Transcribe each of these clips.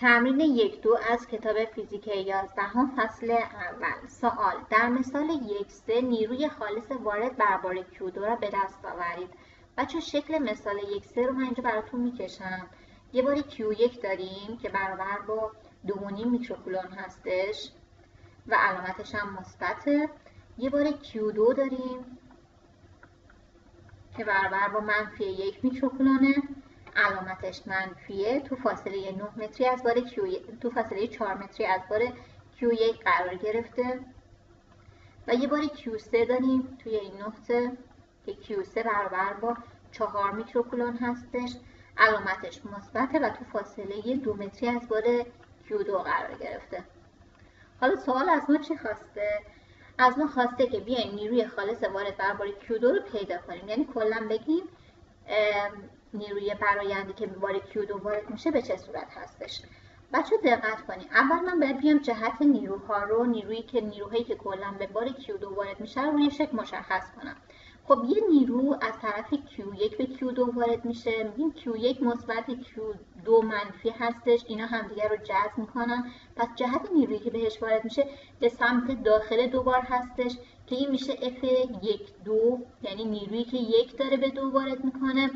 تمرین 1-2 از کتاب فیزیک 11 فصل اول. سوال: در مثال 1-3 نیروی خالص وارد بر بار Q2 را به دست آورید. بچه شکل مثال 1-3 رو من اینجا براتون میکشم. یه بار Q1 داریم که برابر با 2.5 میکروکولون هستش و علامتش هم مثبته. یه بار Q2 داریم که برابر با -1 میکروکولونه، علامتش منفیه، تو فاصله 9 متری از بار تو فاصله 4 متری از بار Q1 قرار گرفته. و یه بار Q3 داریم توی این نقطه که Q3 برابر با 4 میکروکولون هستش، علامتش مثبته و تو فاصله 2 متری از بار Q2 قرار گرفته. حالا سوال از ما چی خواسته؟ از ما خواسته که بیایم نیروی خالص وارد بر بار Q2 رو پیدا کنیم، یعنی کلا بگیم نیروی برآیندی که به بار Q2 وارد میشه به چه صورت هستش. بچه دقت کنید، اول من باید بیام جهت نیروها رو، نیروهایی که کلا به بار Q2 وارد میشه رو روی شکل مشخص کنم. خب یه نیرو از طرف Q1 به Q2 وارد میشه، میگیم Q1 مثبت Q2 منفی هستش، اینا همدیگه رو جذب میکنن، پس جهت نیرویی که بهش وارد میشه به سمت داخل دوبار هستش که این میشه F1-2، یعنی نیرویی که 1 داره به 2 وارد میکنه.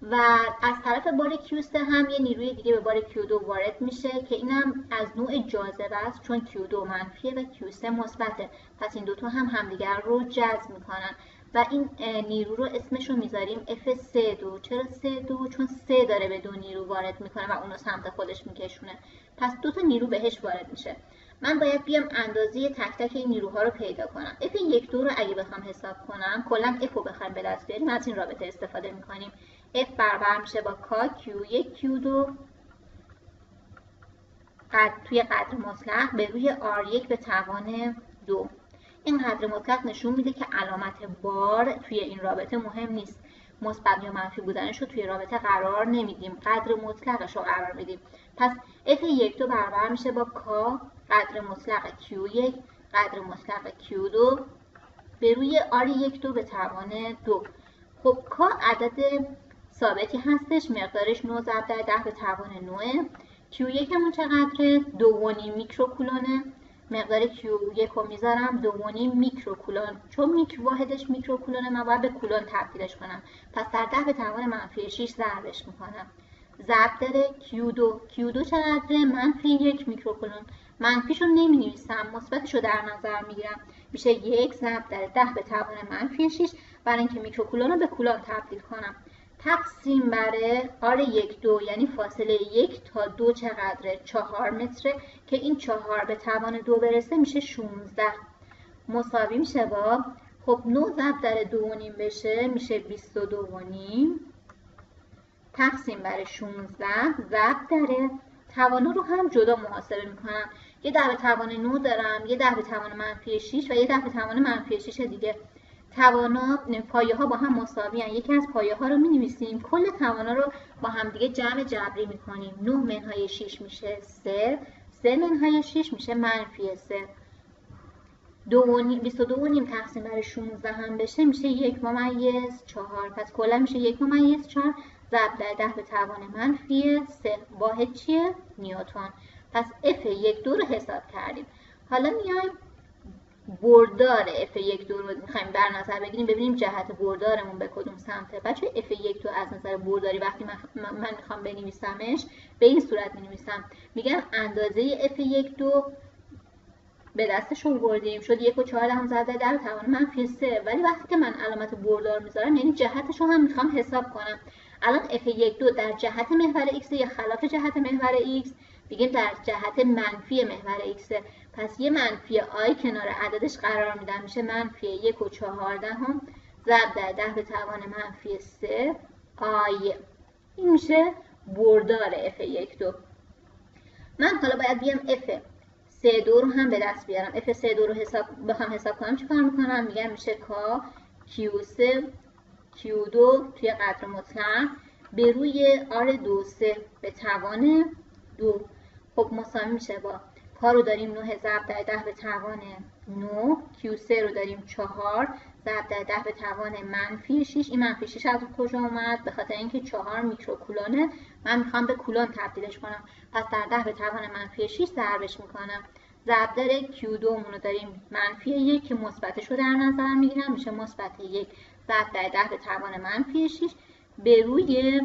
و از طرف بار Q3 هم یه نیروی دیگه به بار Q2 وارد میشه که اینم از نوع جاذبه است، چون Q2 منفیه و Q3 مثبته، پس این دوتا هم همدیگر رو جذب میکنن و این نیرو رو اسمش رو میذاریم F3-2. چرا 3-2؟ چون 3 داره به 2 نیرو وارد میکنه و اونو سمت خودش میکشونه، پس دوتا نیرو بهش وارد میشه. من باید بیام اندازه تک تک این نیروها رو پیدا کنم. F1-2 رو اگه بخوام حساب کنم، کلا F رو بخوایم به دست بیاریم از این رابطه استفاده میکنیم. F برابر میشه با K Q1 Q2 توی قدر مطلق به روی R1 به توان 2. این قدر مطلق نشون میده که علامت بار توی این رابطه مهم نیست، مثبت یا منفی بودنش رو توی رابطه قرار نمیدیم، قدر مطلقش رو قرار میدیم. پس F1-2 برابر میشه با K قدر مطلق Q1 قدر مطلق Q2 به روی R1 به توان 2. خب K عدد ثابتی هستش، مقدارش 9 ضرب در 10 به توان 9. Q1 همون چقدره؟ 2.5 میکروکولونه. مقدار Q1 رو میذارم 2.5 میکروکولون، چون واحدش میکروکولونه من باید به کولون تبدیلش کنم، پس در 10 به توان -6 ضربش میکنم. ضرب داره Q2 چقدره؟ -1 میکروکولون. منفیش رو نمی نویسم، مثبتش رو در نظر میگیرم، میشه 1 ضرب در 10 به توان -6 برای اینکه میکروکولون رو به کولون تبدیل کنم. تقسیم بر R1-2 یعنی فاصله 1 تا 2 چقدره؟ 4 متره که این 4 به توان 2 برسه میشه 16 مساوی میشه با، خب 9 ضرب در 2.5 بشه میشه 22.5 تقسیم بر 16 ضرب در توان رو هم جدا محاسبه میکنم. یه 10 به توان 9 دارم، یه 10 به توان -6 و یه 10 به توان -6 دیگه. توانا پایه ها با هم مساوی هستند. یکی از پایه ها رو می نویسیم، کل توانا رو با هم دیگه جمع جبری می کنیم. 9 منهای 6 میشه 3 منهای 6 میشه -3. 22.5 تقسیم بر 16 هم بشه میشه 1/4. پس کلا میشه 1/4 ضرب در 10 به توان -3. واحد چیه؟ نیوتن. پس F1-2 رو حساب کردیم. حالا میایم بردار F1-2 رو میخوایم در نظر بگیریم، ببینیم جهت بردارمون به کدوم سمته. بچه F1-2 از نظر برداری وقتی من میخوام بنویسمش به این صورت مینویسم، میگم اندازه F1-2 به دستش آوردیم شد 1.4 ضرب در 10 به توان -3، ولی وقتی که من علامت بردار میذارم یعنی جهتش رو هم میخوام حساب کنم. الان F1-2 در جهت محور X یا خلاف جهت محور X؟ بگیم در جهت منفی محور X، پس یه منفی آی کنار عددش قرار میدم، میشه -1.4 ضرب در 10 به توان -3 آی. این میشه بردار F1-2. من حالا باید بیام F3-2 رو هم به دست بیارم. F3-2 رو بخوام حساب کنم چی کار میکنم؟ میگم میشه K Q3 Q2 توی قدر مطلق به روی R2 به توان 2. خب مساوی میشه با K رو داریم 9 ضرب در 10 به توان 9 Q3 رو داریم 4 ضرب در 10 به توان منفی 6. این منفی 6 از کجا اومد؟ به خاطر اینکه 4 میکروکولونه، من میخوام به کولون تبدیلش کنم، پس در 10 به توان منفی 6 ضربش میکنم. ضرب در Q2 مون رو داریم منفی 1 که مثبتش رو در نظر میگیرم، میشه مثبت 1 ضرب در 10 به توان منفی 6 به روی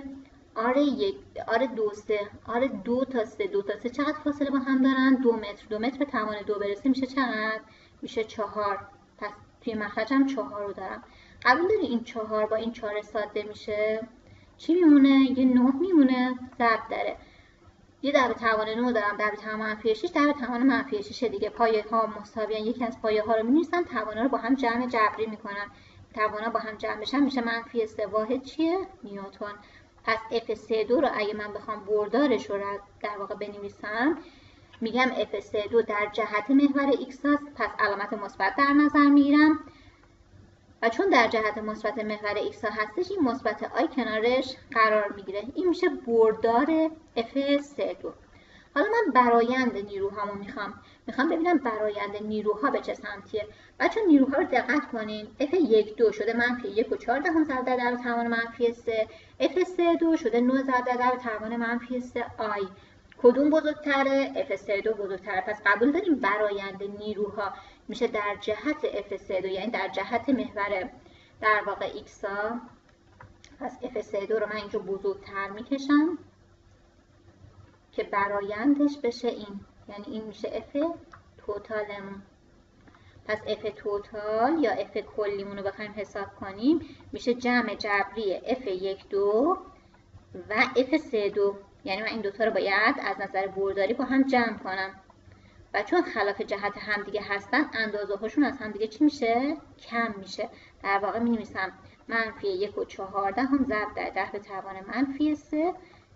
آره 2 3 آره 2 تا 3 2 تا 3 چقدر فاصله با هم دارن؟ 2 متر. 2 متر به توان 2 برسه میشه چقدر؟ میشه 4. پس توی مخرجم 4 رو دارم. قبول داری این 4 با این 4 ساده میشه؟ چی میمونه؟ یه 9 میمونه ضرب داره. یه در به توان 9 دارم، در به توان منفی 6 در به توان منفی 6 دیگه. پایه ها مساویان، یکی از پایه ها رو می‌نویسم، توانا رو با هم جمع جبری میکنم. توانا با هم جمع بشن میشه منفی 3. واحد چیه؟ نیوتن. پس F32 رو اگه من بخوام بردارش رو در واقع بنویسم، میگم F32 در جهت محور X هست، پس علامت مثبت در نظر میگیرم و چون در جهت مثبت محور X هستش، این مثبت آی کنارش قرار میگیره. این میشه بردار F32. حالا من برآیند نیروهامو میخوام ببینم برآیند نیروها به چه سمتیه. بچه نیروها رو دقت کنین. F12 شده منفی 1 و 4 دهم ضرب در 10 به توان منفی 3. F32 شده 9 ضرب در 10 به توان منفی 3 آی. کدوم بزرگتره؟ F32 بزرگتره. پس قبول داریم برآیند نیروها میشه در جهت F32، یعنی در جهت محور در واقع X ها. پس F32 رو من اینجا بزرگتر میکشم که برآیندش بشه این، یعنی این میشه F توتالمون. پس F توتال یا F کلیمون رو بخوایم حساب کنیم میشه جمع جبری F12 و F32. یعنی من این دوتا رو باید از نظر برداری با هم جمع کنم و چون خلاف جهت همدیگه هستن اندازه هاشون از همدیگه چی میشه؟ کم میشه. در واقع می نویسم منفی 1 و 4 دهم ضرب در 10 به توان منفی 3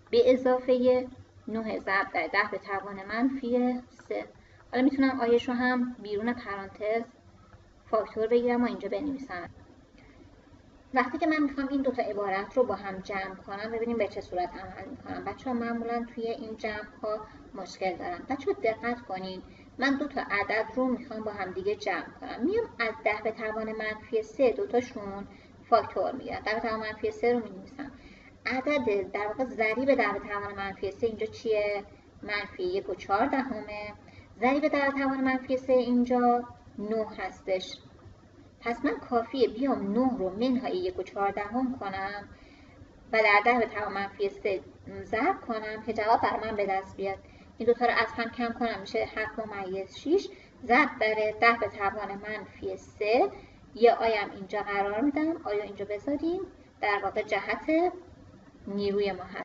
به اضافه 9 ضرب در 10 به توان منفی 3. حالا میتونم آیش رو هم بیرون پرانتز فاکتور بگیرم و اینجا بنویسم. وقتی که من میخوام این دوتا عبارت رو با هم جمع کنم، ببینیم به چه صورت عمل میکنم. بچه ها معمولا توی این جمع ها مشکل دارم. بچه ها دقت کنین، من دوتا عدد رو میخوام با هم دیگه جمع کنم. میام از 10 به توان منفی 3 دوتاشون فاکتور میگیرم. 10 به توان منفی 3 رو مینویسم. عدد در واقع ضریب 10 به توان منفی 3 اینجا چیه؟ منفی 1 و 4 دهمه. ضریب 10 به توان منفی 3 اینجا 9 هستش. پس من کافیه بیام 9 رو منهای 1 و 4 دهم کنم و در 10 به توان منفی 3 ضرب کنم که جواب برای من به دست بیاد. این دوتا رو از هم کم کنم میشه 7/6 ضرب در 10 به توان منفی 3. یه آیم اینجا قرار میدم، آیا اینجا بذاریم، در واقع جهت نیروی ما هست.